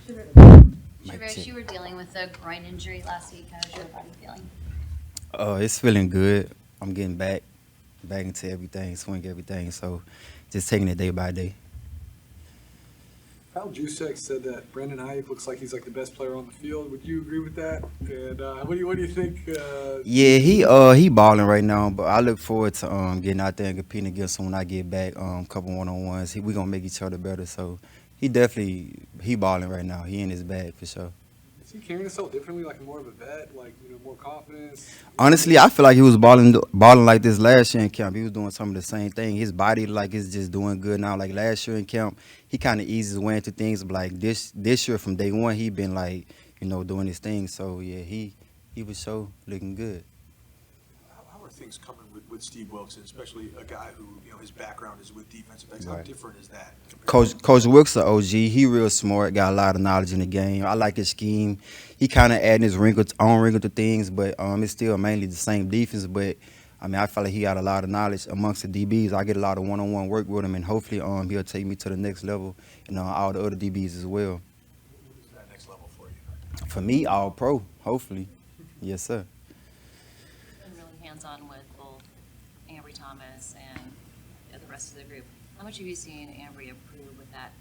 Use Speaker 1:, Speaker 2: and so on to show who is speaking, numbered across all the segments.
Speaker 1: Charvarius, you were dealing with a groin injury last week. How's your body feeling?
Speaker 2: It's feeling good. I'm getting back into everything, swing everything. So just taking it day by day.
Speaker 3: Kyle Juszczyk said that Brandon Ayuk looks like he's like the best player on the field. Would you agree with that? And what do you think?
Speaker 2: Yeah, he balling right now, but I look forward to getting out there and competing against him when I get back. Couple 1-on-ones. We gonna make each other better. So he balling right now. He in his bag for sure.
Speaker 3: Is he carrying himself differently, like more of a vet, like more confidence?
Speaker 2: Honestly, I feel like he was balling like this last year in camp. He was doing some of the same thing. His body like is just doing good now. Like last year in camp, he kind of eases way into things. But like this year from day one, he been like doing his thing. So yeah, he was so looking good.
Speaker 4: How are things coming with Steve Wilkson, especially a guy who his background is with defensive backs? How
Speaker 2: Right.
Speaker 4: different is that?
Speaker 2: Coach Wilkes, a OG, he real smart, got a lot of knowledge in the game. I like his scheme. He kind of adding his own wrinkle to things, but it's still mainly the same defense. But I mean, I feel like he got a lot of knowledge amongst the DBs. I get a lot of one-on-one work with him, and hopefully he'll take me to the next level, all the other DBs as well.
Speaker 4: What is that next level for you?
Speaker 2: For me, all pro, hopefully. Yes, sir.
Speaker 1: Been really hands-on with both Ambry Thomas and the rest of the group. How much have you seen Ambry improve with that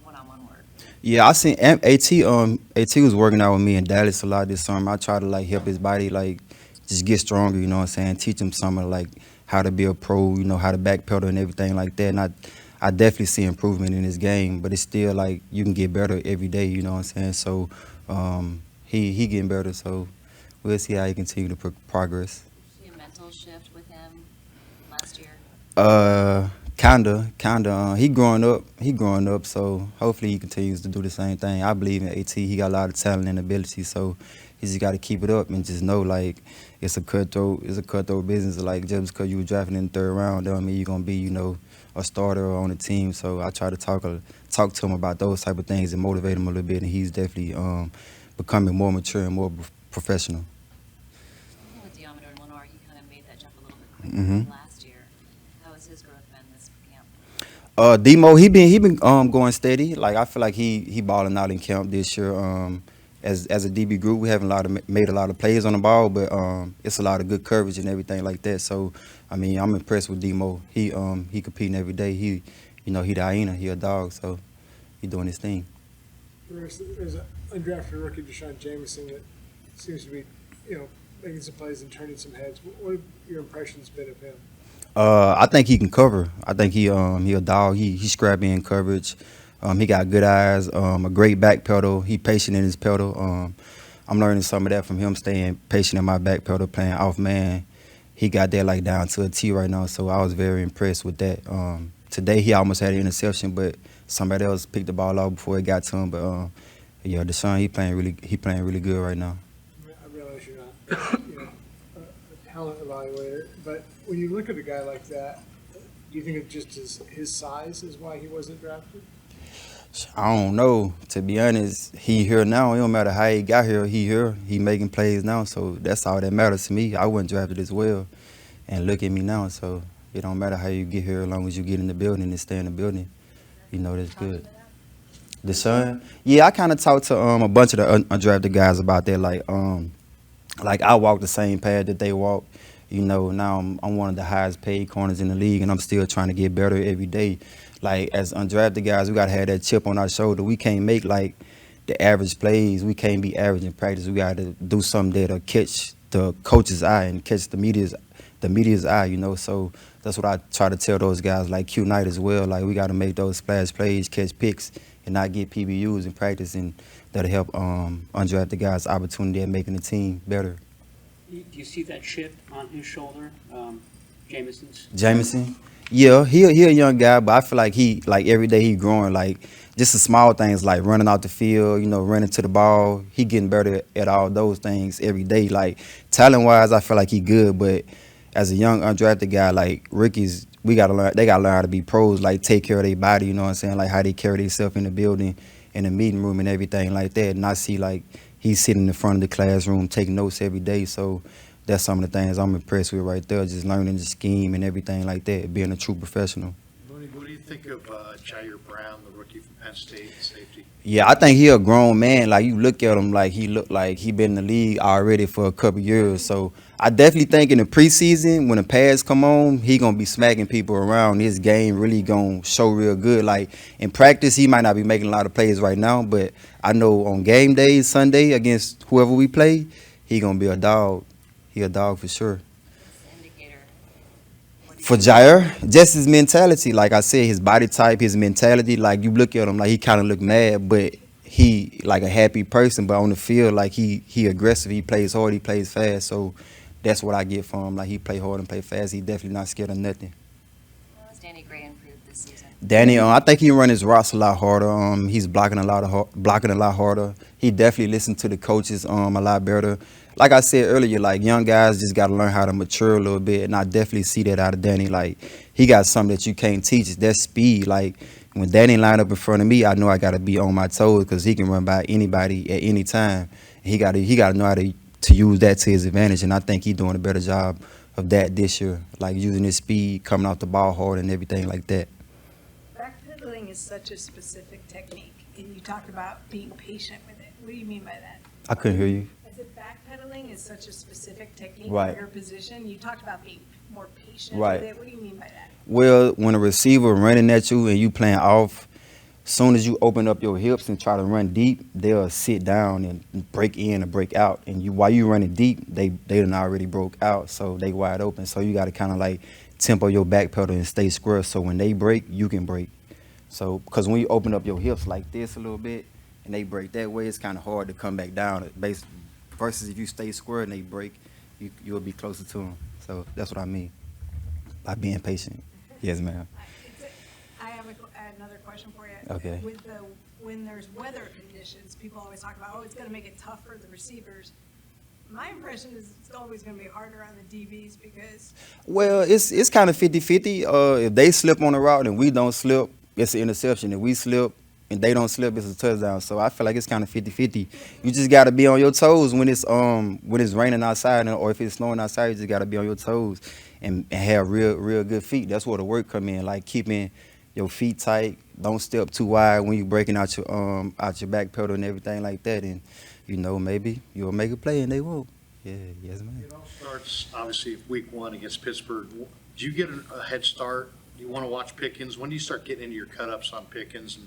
Speaker 1: one-on-one work?
Speaker 2: Yeah, I seen AT was working out with me in Dallas a lot this summer. I try to like help his body like just get stronger, you know what I'm saying? Teach him some of like how to be a pro, how to backpedal and everything like that. And I definitely see improvement in his game, but it's still like you can get better every day, you know what I'm saying? So he getting better, so we'll see how he continue to progress.
Speaker 1: See a mental shift with him last year?
Speaker 2: Kinda. He growing up. So hopefully he continues to do the same thing. I believe in AT. He got a lot of talent and ability. So he just got to keep it up and just know like it's a cutthroat business. Like just because you were drafted in the third round, don't mean you're gonna be a starter on the team. So I try to talk to him about those type of things and motivate him a little bit. And he's definitely becoming more mature and more professional.
Speaker 1: Even with Diameter and Lenore, he kind of made that jump a little bit quicker
Speaker 2: Mm-hmm.
Speaker 1: than last year. How has his growth been this camp?
Speaker 2: Demo, he been going steady. Like I feel like he balling out in camp this year. As a DB group, we haven't made a lot of plays on the ball, but it's a lot of good coverage and everything like that. So I mean, I'm impressed with Demo. He competing every day. He the hyena. He a dog. So he doing his thing.
Speaker 5: There's an undrafted rookie, Deshaun Jameson, that seems to be, making some plays and turning some heads. What have your impressions been of him?
Speaker 2: I think he can cover. I think he a dog. He scrappy in coverage. He got good eyes. A great back pedal. He patient in his pedal. I'm learning some of that from him, staying patient in my back pedal, playing off man. He got that like down to a T right now. So I was very impressed with that. Today he almost had an interception, but somebody else picked the ball off before it got to him. But yeah, Deshaun, he playing really good right now.
Speaker 5: I realize you're not, a talent evaluator, but when you look at a guy like that, do you think it just is his size is why he wasn't drafted?
Speaker 2: I don't know. To be honest, he here now. It don't matter how he got here. He here. He making plays now. So that's all that matters to me. I wasn't drafted as well, and look at me now. So it don't matter how you get here, as long as you get in the building and stay in the building. That's good. The son, yeah, I kind of talked to a bunch of the undrafted guys about that. Like I walk the same path that they walk. Now I'm one of the highest paid corners in the league, and I'm still trying to get better every day. Like as undrafted guys, we gotta have that chip on our shoulder. We can't make like the average plays. We can't be average in practice. We gotta do something that'll catch the coach's eye and catch the media's eye. So that's what I try to tell those guys, like Q Knight as well. Like we gotta make those splash plays, catch picks, and not get PBUs in practice, and that'll help undrafted guys opportunity at making the team better.
Speaker 6: Do you see that shift on his shoulder, Jameson's?
Speaker 2: Jameson, yeah, he a young guy, but I feel like he every day he growing. Like just the small things like running out the field, running to the ball. He getting better at all those things every day. Like talent wise, I feel like he good, but as a young undrafted guy, like rookies, they gotta learn how to be pros. Like take care of their body, you know what I'm saying? Like how they carry themselves in the building, in the meeting room, and everything like that. And I see like he's sitting in front of the classroom taking notes every day. So that's some of the things I'm impressed with right there, just learning the scheme and everything like that, being a true professional.
Speaker 4: What do you think of Jair Brown, the rookie from Penn State, safety?
Speaker 2: Yeah, I think he a grown man. Like, you look at him, like he look like he been in the league already for a couple years. So I definitely think in the preseason, when the pads come on, he gonna be smacking people around. His game really gonna show real good. Like, in practice, he might not be making a lot of plays right now, but I know on game days, Sunday against whoever we play, he gonna be a dog. He a dog for sure.
Speaker 1: What's the indicator? What do you
Speaker 2: For Jair, just his mentality. Like I said, his body type, his mentality. Like, you look at him, like he kind of look mad, but he like a happy person. But on the field, like he aggressive. He plays hard. He plays fast. So that's what I get from him. Like, he play hard and play fast. He definitely not scared of nothing.
Speaker 1: How has Danny Gray improved this season?
Speaker 2: Danny, I think he run his routes a lot harder. He's blocking a lot harder. He definitely listen to the coaches a lot better. Like I said earlier, like, young guys just got to learn how to mature a little bit, and I definitely see that out of Danny. Like, he got something that you can't teach. That's speed. Like, when Danny line up in front of me, I know I got to be on my toes because he can run by anybody at any time. He got to know how to use that to his advantage, and I think he's doing a better job of that this year, like using his speed, coming off the ball hard and everything like that.
Speaker 7: Backpedaling is such a specific technique, and you talk about being patient with it. What do you mean by that?
Speaker 2: I couldn't hear you.
Speaker 7: I said backpedaling is such a specific technique
Speaker 2: Right.
Speaker 7: for your position. You talked about being more patient
Speaker 2: Right.
Speaker 7: with it. What do you mean by that?
Speaker 2: Well, when a receiver running at you and you playing off, soon as you open up your hips and try to run deep, they'll sit down and break in or break out. And while you running deep, they done already broke out, so they wide open. So you got to kind of like tempo your back pedal and stay square. So when they break, you can break. So because when you open up your hips like this a little bit and they break that way, it's kind of hard to come back down. Versus if you stay square and they break, you'll be closer to them. So that's what I mean by being patient. Yes, ma'am.
Speaker 7: I have another question for you.
Speaker 2: Okay.
Speaker 7: When there's weather conditions, people always talk about, oh, it's going to make it tough for the receivers. My impression is it's always going to be harder on the DBs because
Speaker 2: Well, it's kind of 50-50. If they slip on the route and we don't slip, it's an interception. If we slip and they don't slip, it's a touchdown. So I feel like it's kind of 50-50. You just got to be on your toes when it's raining outside or if it's snowing outside. You just got to be on your toes and have real good feet. That's where the work come in, like keeping your feet tight. Don't step too wide when you're breaking out your back pedal and everything like that. And maybe you'll make a play and they won't. Yeah, yes, man.
Speaker 8: It all starts, obviously, week one against Pittsburgh. Do you get a head start? Do you want to watch Pickens? When do you start getting into your cut-ups on Pickens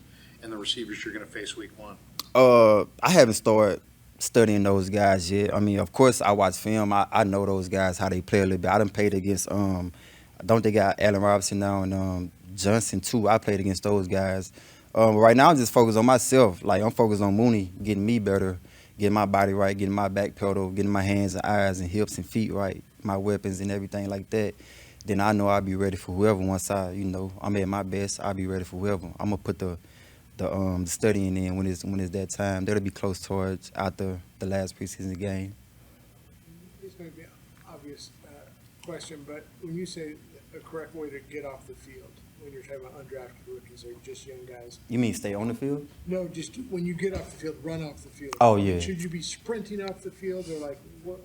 Speaker 8: and the receivers you're going to face week one?
Speaker 2: I haven't started studying those guys yet. I mean, of course, I watch film. I know those guys, how they play a little bit. I done played against, don't they got Allen Robinson now and Johnson, too. I played against those guys. Right now, I'm just focused on myself. Like, I'm focused on Mooney, getting me better, getting my body right, getting my back pedal, getting my hands and eyes and hips and feet right, my weapons and everything like that. Then I know I'll be ready for whoever. Once I'm at my best, I'll be ready for whoever. I'm going to put the studying in when it's that time. That'll be close towards after the last preseason game.
Speaker 5: This may be an obvious question, but when you say a correct way to get off the field, when you're talking about undrafted rookies or just young guys,
Speaker 2: You mean stay on the field?
Speaker 5: no, just when you get off the field, run off the field.
Speaker 2: Oh, yeah.
Speaker 5: Should you be sprinting off the field or like what?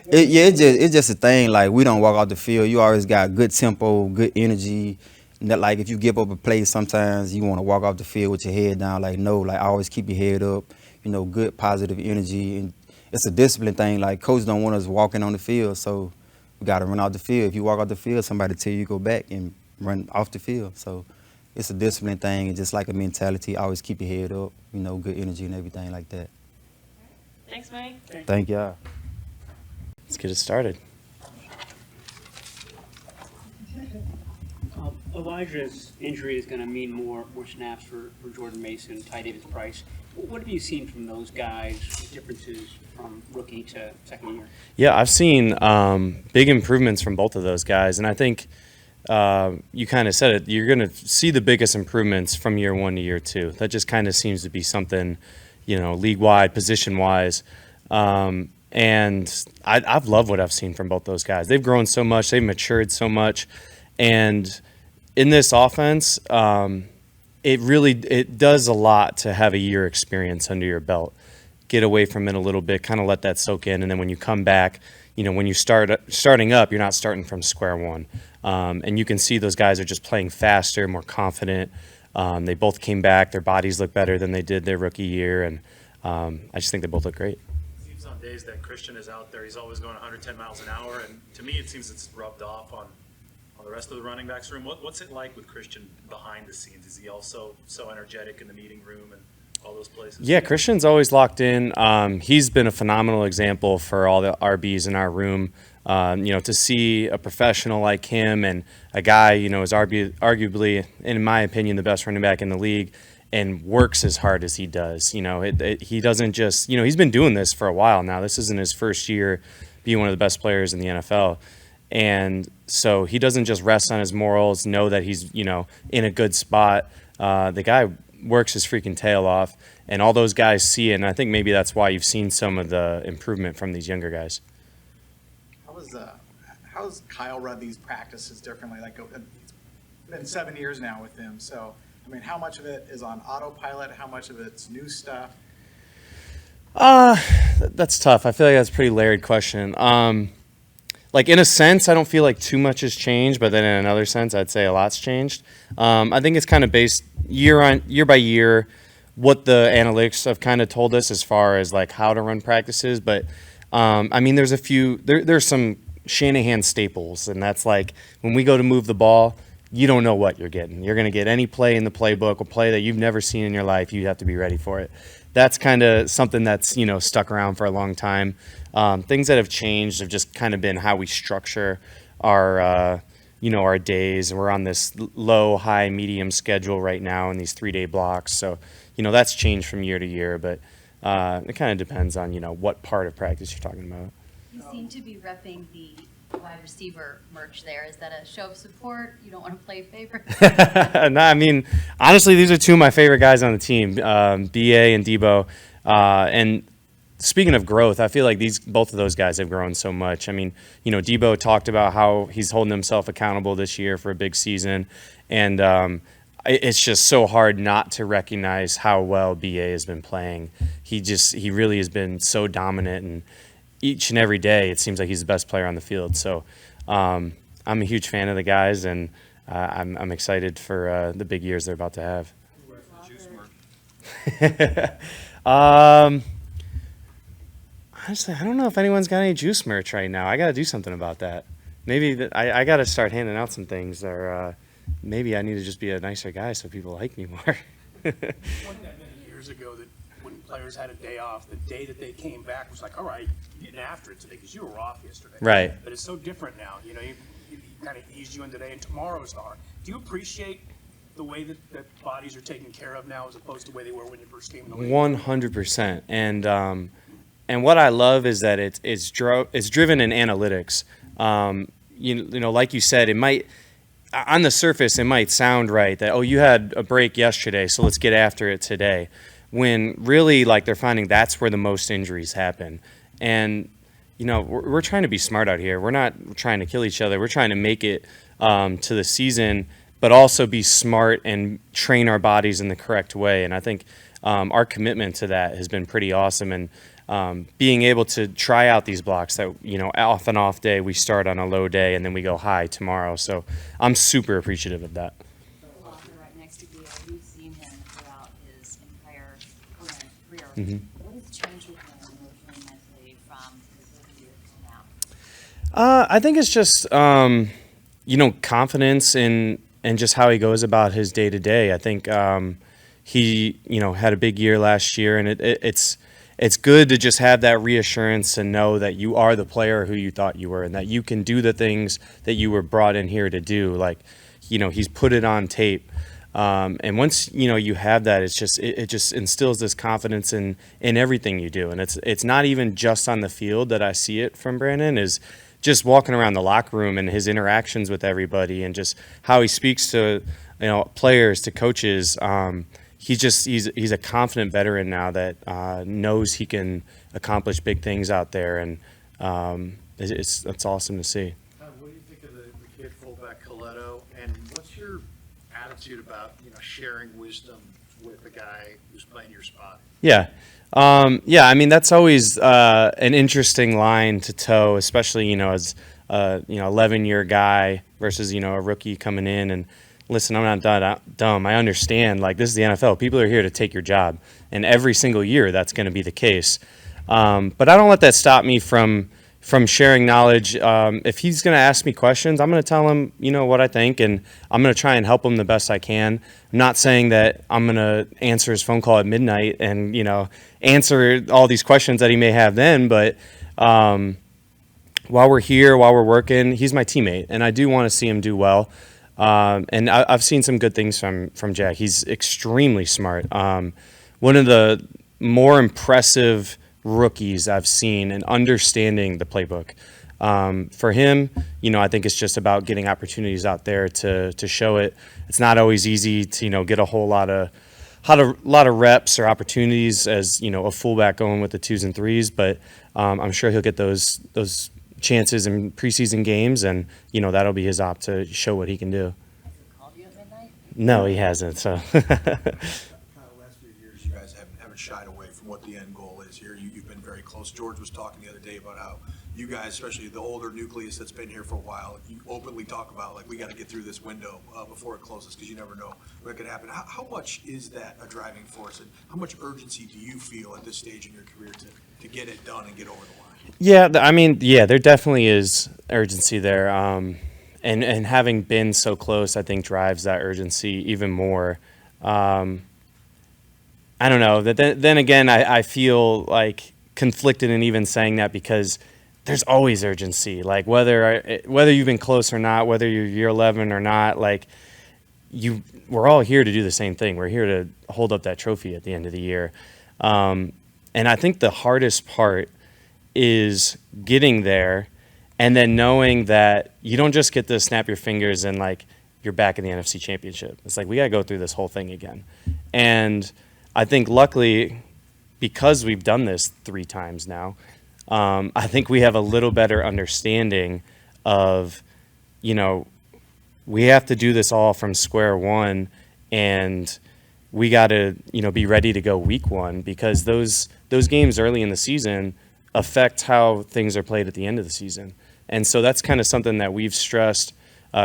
Speaker 2: It's just a thing. Like, we don't walk off the field. You always got good tempo, good energy. Like, if you give up a play, sometimes you want to walk off the field with your head down. Like, no, like, always keep your head up. Good positive energy, and it's a discipline thing. Like, coach don't want us walking on the field, so we got to run off the field. If you walk off the field, somebody tell you go back and run off the field. So it's a discipline thing, and just like a mentality. Always keep your head up. Good energy and everything like that.
Speaker 1: Thanks, Mike.
Speaker 2: Thank y'all.
Speaker 9: Let's get it started.
Speaker 6: Elijah's injury is going to mean more snaps for Jordan Mason, Ty Davis Price. What have you seen from those guys, differences from rookie to second year?
Speaker 9: Yeah, I've seen big improvements from both of those guys, and I think you kind of said it. You're going to see the biggest improvements from year one to year two. That just kind of seems to be something, league-wide, position-wise. And I've loved what I've seen from both those guys. They've grown so much. They've matured so much. And in this offense, it does a lot to have a year experience under your belt. Get away from it a little bit, kind of let that soak in, and then when you come back, when you starting up, you're not starting from square one. And you can see those guys are just playing faster, more confident, They both came back. Their bodies look better than they did their rookie year, and I just think they both look great.
Speaker 10: Seems on days that Christian is out there, he's always going 110 miles an hour, and to me, it seems it's rubbed off on the rest of the running backs room. What's it like with Christian behind the scenes? Is he also so energetic in the meeting room and all those places?
Speaker 9: Yeah, Christian's always locked in. He's been a phenomenal example for all the RBs in our room. To see a professional like him and a guy, is arguably, in my opinion, the best running back in the league, and works as hard as he does. He doesn't just, he's been doing this for a while now. This isn't his first year being one of the best players in the NFL. And so he doesn't just rest on his morals, know that he's, in a good spot. The guy works his freaking tail off, and all those guys see it, and I think maybe that's why you've seen some of the improvement from these younger guys.
Speaker 11: How's Kyle run these practices differently? Like, it's been 7 years now with him, so I mean, how much of it is on autopilot? How much of it's new stuff?
Speaker 9: That's tough. I feel like that's a pretty layered question. Like, in a sense, I don't feel like too much has changed, but then in another sense, I'd say a lot's changed. I think it's kind of based year by year what the analytics have kind of told us as far as like how to run practices. But I mean, there's some Shanahan staples, and that's like when we go to move the ball, you don't know what you're getting. You're going to get any play in the playbook, a play that you've never seen in your life. You have to be ready for it. That's kind of something that's, stuck around for a long time. Things that have changed have just kind of been how we structure our, our days. We're on this low, high, medium schedule right now in these 3-day blocks. So, that's changed from year to year, but it kind of depends on, what part of practice you're talking about.
Speaker 12: You seem to be repping the wide receiver merch there. Is that a show of support? You don't want to play favorites?
Speaker 9: No, I mean, honestly, these are two of my favorite guys on the team, B.A. and Debo. And speaking of growth, I feel like both of those guys have grown so much. I mean, Debo talked about how he's holding himself accountable this year for a big season. And it's just so hard not to recognize how well B.A. has been playing. He really has been so dominant, and each and every day, it seems like he's the best player on the field. So I'm a huge fan of the guys, and I'm excited for the big years they're about to have. Honestly, I don't know if anyone's got any juice merch right now. I got to do something about that. Maybe I got to start handing out some things, or maybe I need to just be a nicer guy so people like me more.
Speaker 6: Wasn't that many years ago that when players had a day off, the day that they came back was like, all right, getting after it today because you were off yesterday.
Speaker 9: Right.
Speaker 6: But it's so different now. You kind of eased you in today, and tomorrow's hard. Do you appreciate the way that bodies are taken care of now as opposed to the way they were when you first came in the league?
Speaker 9: 100%. And what I love is that it's driven in analytics. Like you said, it might, on the surface, it might sound right that, oh, you had a break yesterday, so let's get after it today. When really, like, they're finding that's where the most injuries happen. And, we're trying to be smart out here. We're not trying to kill each other. We're trying to make it to the season, but also be smart and train our bodies in the correct way. And I think our commitment to that has been pretty awesome. And being able to try out these blocks that, off and off day, we start on a low day and then we go high tomorrow. So I'm super appreciative of that.
Speaker 1: Right next to Gio, you've seen him throughout his entire career.
Speaker 9: Mm-hmm.
Speaker 1: What has changed with him emotionally, mentally from his rookie year to now?
Speaker 9: I think it's just, confidence and just how he goes about his day to day. I think he, had a big year last year, and it's good to just have that reassurance and know that you are the player who you thought you were, and that you can do the things that you were brought in here to do. Like, he's put it on tape. And once, you have that, it just instills this confidence in everything you do. And it's not even just on the field that I see it from Brandon, is just walking around the locker room and his interactions with everybody and just how he speaks to, players, to coaches. He's a confident veteran now that knows he can accomplish big things out there, and it's awesome to see.
Speaker 8: What do you think of the kid fullback Coletto, and what's your attitude about sharing wisdom with the guy who's playing your spot?
Speaker 9: Yeah. I mean, that's always an interesting line to toe, especially as 11-year guy versus a rookie coming in. And listen, I'm not dumb. I understand, like, this is the NFL. People are here to take your job. And every single year, that's going to be the case. But I don't let that stop me from sharing knowledge. If he's going to ask me questions, I'm going to tell him, what I think, and I'm going to try and help him the best I can. I'm not saying that I'm going to answer his phone call at midnight and, answer all these questions that he may have then. But while we're here, while we're working, he's my teammate, and I do want to see him do well. And I've seen some good things from Jack. He's extremely smart. One of the more impressive rookies I've seen in understanding the playbook. For him, I think it's just about getting opportunities out there to show it. It's not always easy to, get a whole lot of reps or opportunities as, a fullback going with the 2s and 3s, but I'm sure he'll get those chances in preseason games, and, that'll be his op to show what he can do.
Speaker 1: Called you at midnight?
Speaker 9: No, he hasn't, so.
Speaker 4: Kind of last few years, you guys haven't shied away from what the end goal is here. You've been very close. George was talking the other day about how you guys, especially the older nucleus that's been here for a while, you openly talk about, like, we got to get through this window before it closes because you never know what could happen. How much is that a driving force, and how much urgency do you feel at this stage in your career to get it done and get over the line?
Speaker 9: Yeah, there definitely is urgency there. And having been so close, I think drives that urgency even more. I don't know. Then again, I feel like conflicted in even saying that because there's always urgency. Like whether you've been close or not, whether you're year 11 or not, like we're all here to do the same thing. We're here to hold up that trophy at the end of the year. And I think the hardest part is getting there and then knowing that you don't just get to snap your fingers and like you're back in the NFC Championship. It's like we got to go through this whole thing again. And I think luckily, because we've done this 3 times now, I think we have a little better understanding of, we have to do this all from square one, and we got to, be ready to go week 1 because those games early in the season affect how things are played at the end of the season. And so that's kind of something that we've stressed,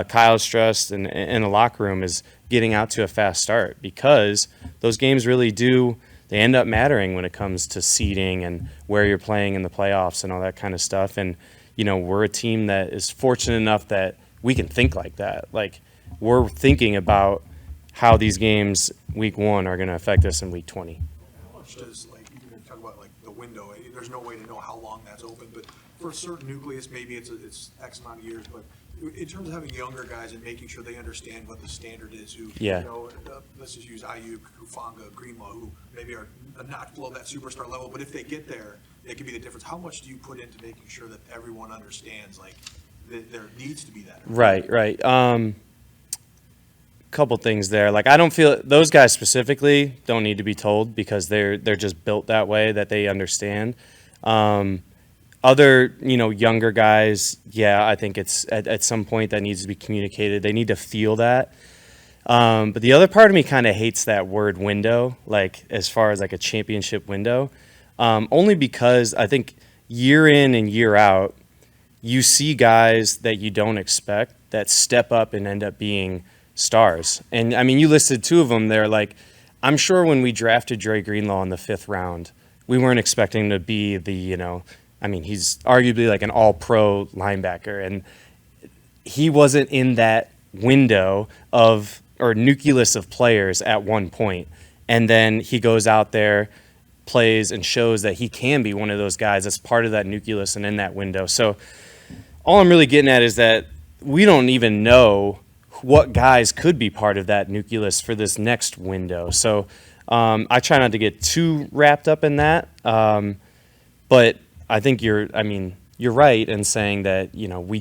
Speaker 9: Kyle's stressed in the locker room, is getting out to a fast start because those games really they end up mattering when it comes to seeding and where you're playing in the playoffs and all that kind of stuff. And, we're a team that is fortunate enough that we can think like that. Like we're thinking about how these games week 1 are going to affect us in week 20.
Speaker 4: How much does, like, you can talk about, like, the window. There's no way to know how long that's open, but for a certain nucleus, maybe it's X amount of years, but in terms of having younger guys and making sure they understand what the standard is, let's just use Ayuk, Hufanga, Greenlaw, who maybe are not below that superstar level, but if they get there, they can be the difference. How much do you put into making sure that everyone understands, like, that there needs to be that?
Speaker 9: Right. Couple things there. Like I don't feel those guys specifically don't need to be told because they're just built that way that they understand. Other, younger guys, I think it's at some point that needs to be communicated. They need to feel that. But the other part of me kind of hates that word window, like as far as like a championship window, only because I think year in and year out, you see guys that you don't expect that step up and end up being stars. And I mean, you listed 2 of them there. Like, I'm sure when we drafted Dre Greenlaw in the 5th round, we weren't expecting to be he's arguably like an all-pro linebacker, and he wasn't in that window or nucleus of players at one point. And then he goes out there, plays, and shows that he can be one of those guys that's part of that nucleus and in that window. So all I'm really getting at is that we don't even know what guys could be part of that nucleus for this next window. So I try not to get too wrapped up in that. But I think you're right in saying that, we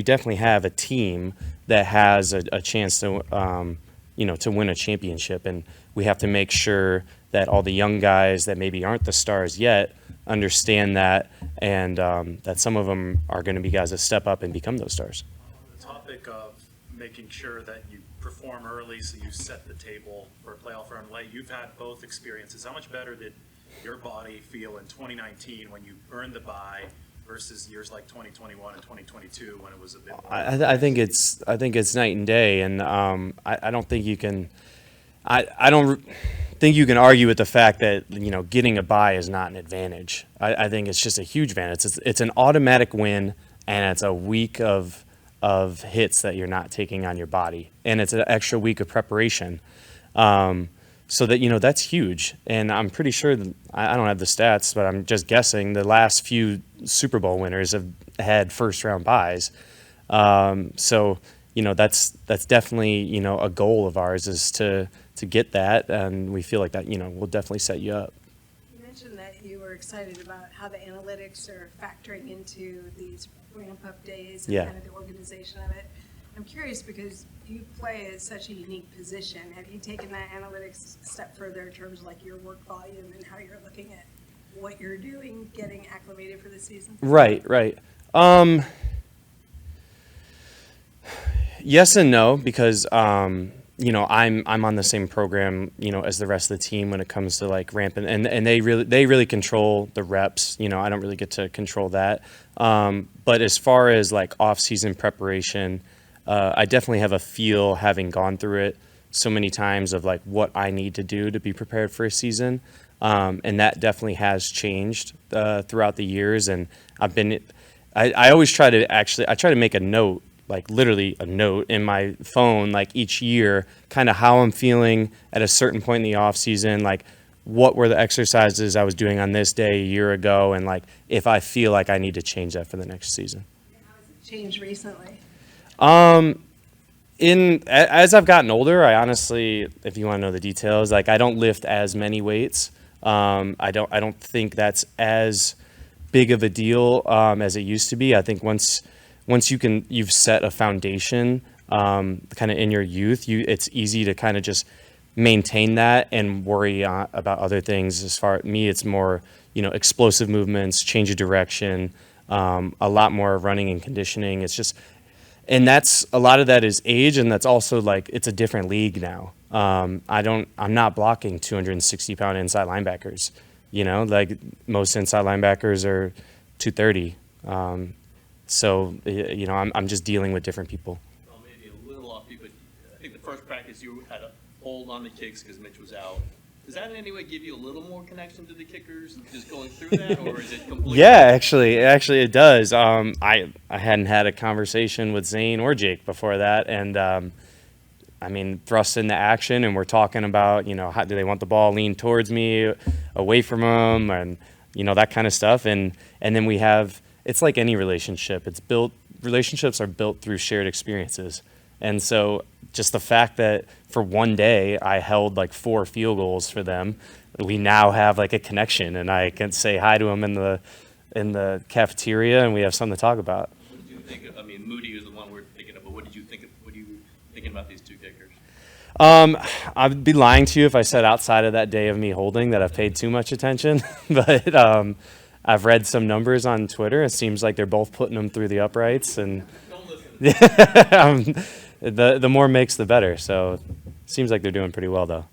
Speaker 9: definitely have a team that has a chance to, to win a championship. And we have to make sure that all the young guys that maybe aren't the stars yet understand that, and that some of them are going to be guys that step up and become those stars.
Speaker 10: The topic of making sure that you perform early so you set the table for a playoff run late. You've had both experiences. How much better did your body feel in 2019 when you earned the bye versus years like 2021 and 2022 when it was a bit more?
Speaker 9: I think it's night and day, and I don't think you can. I don't think you can argue with the fact that getting a bye is not an advantage. I think it's just a huge advantage. It's an automatic win, and it's a week of hits that you're not taking on your body, and it's an extra week of preparation. So that that's huge, and I'm pretty sure that, I don't have the stats, but I'm just guessing the last few Super Bowl winners have had first round byes. So that's definitely a goal of ours is to get that, and we feel like that will definitely set you up.
Speaker 7: You mentioned that you were excited about how the analytics are factoring into these ramp-up days and
Speaker 9: Yeah.
Speaker 7: kind of the organization of it. I'm curious because you play at such a unique position. Have you taken that analytics a step further in terms of like your work volume and how you're looking at what you're doing, getting acclimated for the season?
Speaker 9: Right. Yes and no, because I'm on the same program as the rest of the team when it comes to like ramping, and they really control the reps. I don't really get to control that. But as far as like off-season preparation, I definitely have a feel, having gone through it so many times, of like what I need to do to be prepared for a season, and that definitely has changed throughout the years. And I always try to make a note, like literally a note in my phone, like each year, kind of how I'm feeling at a certain point in the off season, like what were the exercises I was doing on this day a year ago, and like if I feel like I need to change that for the next season.
Speaker 7: How has it changed recently?
Speaker 9: As I've gotten older, I honestly, if you want to know the details, like I don't lift as many weights. I don't think that's as big of a deal as it used to be. I think once you've set a foundation kind of in your youth, it's easy to kind of just maintain that and worry about other things. As far as me, it's more explosive movements, change of direction, a lot more running and conditioning. It's just, and that's a lot of that is age, and that's also like it's a different league now. I'm not blocking 260-pound inside linebackers. Like most inside linebackers are 230. So I'm just dealing with different people.
Speaker 13: Well, maybe a little off, but I think the first practice you had a hold on the kicks because Mitch was out. Does that in any way give you a little more connection to the kickers, just going through that, or is it completely?
Speaker 9: Yeah, actually it does. I hadn't had a conversation with Zane or Jake before that, and thrust into action, and we're talking about how do they want the ball leaned towards me, away from them, and that kind of stuff, and then we have, it's like any relationship. Relationships are built through shared experiences, and so just the fact that for one day I held like 4 field goals for them, we now have like a connection, and I can say hi to them in the cafeteria, and we have something to talk about.
Speaker 13: What did you think of, Moody is the one we're thinking of, but what are you thinking about these two kickers?
Speaker 9: I'd be lying to you if I said outside of that day of me holding that I've paid too much attention, but I've read some numbers on Twitter. It seems like they're both putting them through the uprights, and the more makes the better. So it seems like they're doing pretty well, though.
Speaker 7: All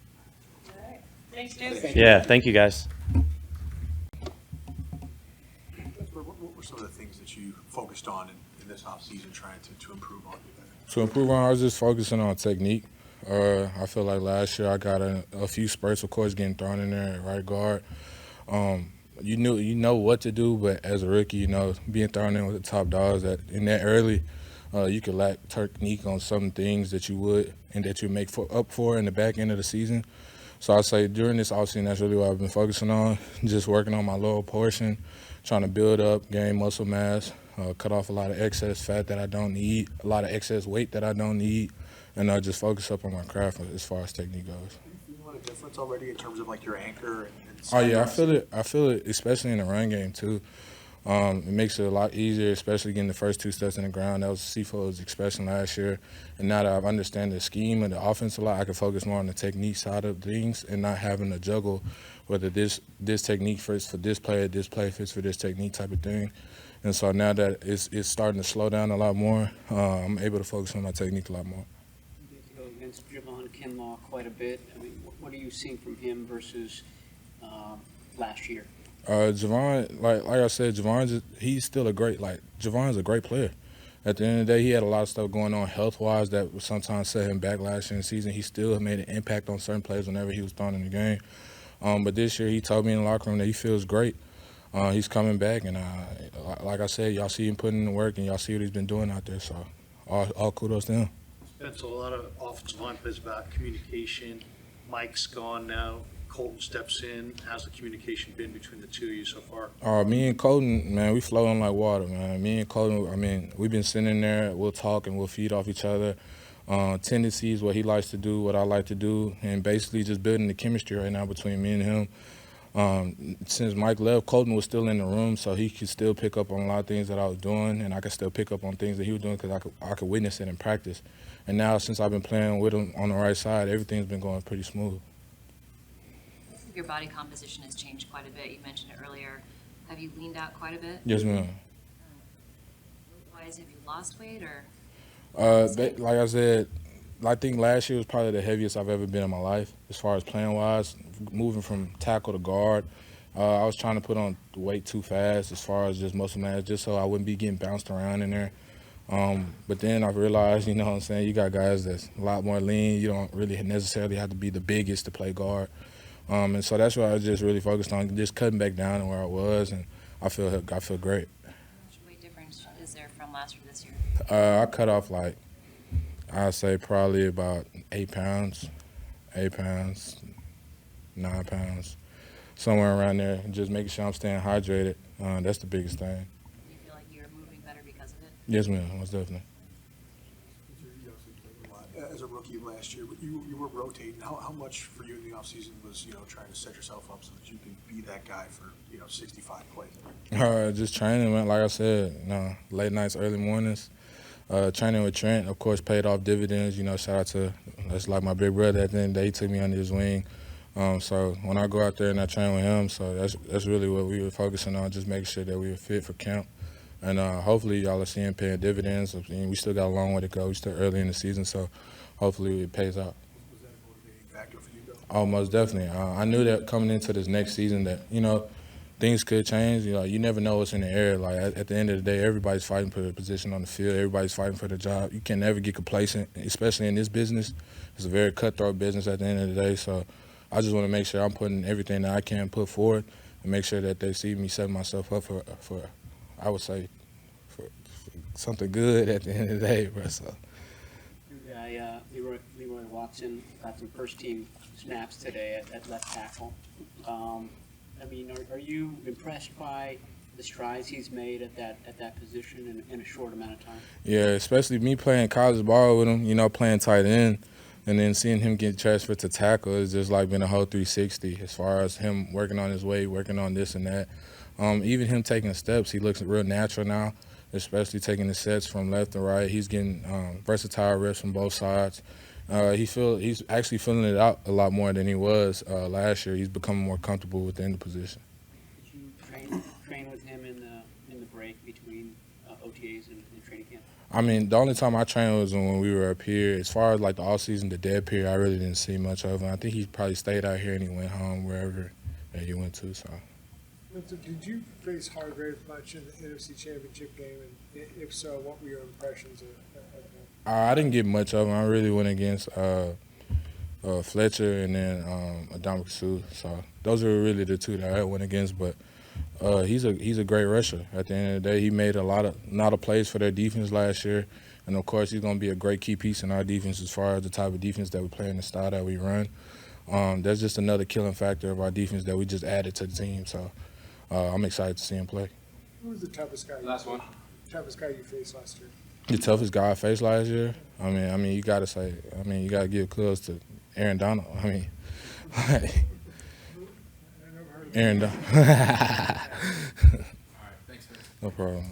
Speaker 7: right. Thanks, Joseph.
Speaker 9: Yeah, thank you guys.
Speaker 4: What were some of the things that you focused on in this offseason trying to improve on?
Speaker 14: To improve on, I was just focusing on technique. I feel like last year I got a few spurts, of course, getting thrown in there at right guard. You know what to do, but as a rookie, being thrown in with the top dogs in that early, you could lack technique on some things that you would and that you make up for in the back end of the season. So I say during this offseason, that's really what I've been focusing on, just working on my lower portion, trying to build up, gain muscle mass, cut off a lot of excess fat that I don't need, a lot of excess weight that I don't need, and just focus up on my craft as far as technique goes.
Speaker 4: You want a difference already in terms of like your anchor and
Speaker 14: Oh yeah, I feel it, especially in the run game too. It makes it a lot easier, especially getting the first 2 steps in the ground. That was CFO's expression last year. And now that I understand the scheme and the offense a lot, I can focus more on the technique side of things and not having to juggle whether this technique fits for this play fits for this technique type of thing. And so now that it's starting to slow down a lot more, I'm able to focus on my technique a lot more.
Speaker 6: You get to go against Javon Kinlaw quite a bit. What are you seeing from him versus last year?
Speaker 14: Javon, like I said, he's still Javon's a great player. At the end of the day, he had a lot of stuff going on health-wise that would sometimes set him back last year in the season. He still made an impact on certain plays whenever he was thrown in the game. But this year, he told me in the locker room that he feels great. He's coming back, and like I said, y'all see him putting in the work, and y'all see what he's been doing out there. So all kudos to him.
Speaker 8: Spence, a lot of offensive line plays about communication. Mike's gone now. Colton steps in. How's the communication been between the two of you so far?
Speaker 14: Me and Colton, man, we flowing like water, man. Me and Colton, I mean, we've been sitting there. We'll talk and we'll feed off each other. Tendencies, what he likes to do, what I like to do, and basically just building the chemistry right now between me and him. Since Mike left, Colton was still in the room, so he could still pick up on a lot of things that I was doing, and I could still pick up on things that he was doing because I could witness it in practice. And now, since I've been playing with him on the right side, everything's been going pretty smooth.
Speaker 1: Your body composition has changed quite a bit. You mentioned it earlier. Have you leaned out quite a bit?
Speaker 14: Yes, ma'am.
Speaker 1: Why is it? Have you lost weight or?
Speaker 14: Like I said, I think last year was probably the heaviest I've ever been in my life as far as playing-wise, moving from tackle to guard. I was trying to put on weight too fast as far as just muscle mass, just so I wouldn't be getting bounced around in there. But then I realized, you know what I'm saying, you got guys that's a lot more lean. You don't really necessarily have to be the biggest to play guard. And so that's what I just really focused on, just cutting back down to where I was, and I feel great.
Speaker 1: How much weight difference is there from last year to this year?
Speaker 14: I cut off I'd say probably about 8 pounds, 9 pounds, somewhere around there, and just making sure I'm staying hydrated. That's the biggest thing.
Speaker 1: You feel like you're moving better because of it?
Speaker 14: Yes, ma'am, most definitely.
Speaker 4: As a rookie last year, you were rotating. How much for you in the offseason was, trying to set yourself up so that you can be that guy for, 65 plays?
Speaker 14: Just training, man. Like I said, late nights, early mornings. Training with Trent, of course, paid off dividends. Shout out to, that's like my big brother at the end of the day. He took me under his wing. So when I go out there and I train with him, so that's really what we were focusing on, just making sure that we were fit for camp. And hopefully y'all are seeing paying dividends. I mean, we still got a long way to go. We're still early in the season, so hopefully it pays out.
Speaker 4: Was that a motivating factor for you, though?
Speaker 14: Oh, most definitely. I knew that coming into this next season that, things could change. You never know what's in the air. Like, at the end of the day, everybody's fighting for their position on the field. Everybody's fighting for their job. You can never get complacent, especially in this business. It's a very cutthroat business at the end of the day. So I just want to make sure I'm putting everything that I can put forward and make sure that they see me setting myself up for I would say, for something good at the end of the day, bro. So.
Speaker 6: Your guy, Leroy Watson, got some first-team snaps today at left tackle. Are you impressed by the strides he's made at that position in a short amount of time? Yeah,
Speaker 14: especially me playing college ball with him, playing tight end, and then seeing him get transferred to tackle is just like been a whole 360 as far as him working on his weight, working on this and that. Even him taking steps, he looks real natural now, especially taking the sets from left and right. He's getting versatile reps from both sides. He's actually filling it out a lot more than he was last year. He's becoming more comfortable within the position.
Speaker 6: Did you train with him in the break between OTAs and training camp?
Speaker 14: The only time I trained was when we were up here. As far as the off season, the dead period, I really didn't see much of him. I think he probably stayed out here and he went home wherever that he went to. So.
Speaker 5: Did you face Hargrave much in the NFC Championship game? And if so, what were your impressions of him?
Speaker 14: I didn't get much of him. I really went against Fletcher and then Adama Sue. So those are really the two that I went against. But he's a great rusher. At the end of the day, he made a lot of plays for their defense last year. And, of course, he's going to be a great key piece in our defense as far as the type of defense that we play and the style that we run. That's just another killing factor of our defense that we just added to the team. So I'm excited to see him play.
Speaker 5: Who was the toughest guy? Toughest guy you faced last year?
Speaker 14: The toughest guy I faced last year? You got to give kudos to Aaron Donald. Aaron Donald.
Speaker 15: All right, thanks, man.
Speaker 14: No problem.